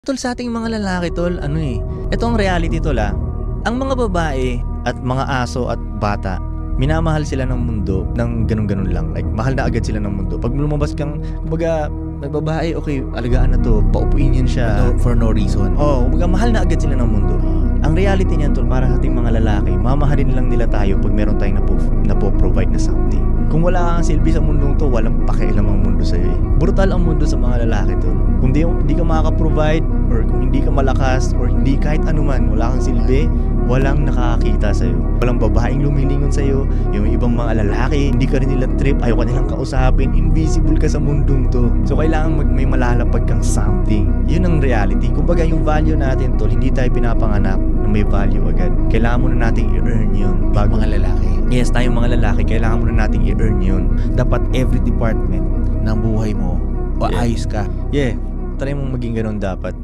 Tol, sa ating mga lalaki tol, ito ang reality tol Ang mga babae at mga aso at bata, minamahal sila ng mundo ng ganun-ganun lang. Like, mahal na agad sila ng mundo. Pag lumabas kang, kumbaga, may babae, okay, alagaan na to, paupuin yan siya. For no reason. Kumbaga, mahal na agad sila ng mundo. Ang reality niyan tol, para sa ating mga lalaki, mamahalin lang nila tayo pag meron tayong napo-provide na something. Kung wala kang silbi sa mundong to, walang pakialam ang mundo sa'yo Brutal ang mundo sa mga lalaki tol. Kung hindi ka makaka-provide, or kung hindi ka malakas, or hindi kahit anuman, wala kang silbi, walang nakakakita sa'yo. Walang babaeng lumilingon sa'yo. Yung ibang mga lalaki, hindi ka rin nila trip, ayaw ka nilang kausapin, invisible ka sa mundong to. So kailangan may malalapag kang something. Yun ang reality. Kumbaga yung value natin tol, hindi tayo pinapanganak na may value agad. Kailangan muna nating i-earn yun. Bago mga lalaki. Yes, tayong mga lalaki, kailangan muna nating i-earn yun. Dapat every department ng buhay mo, ayos ka. Yeah, try mong maging ganun dapat.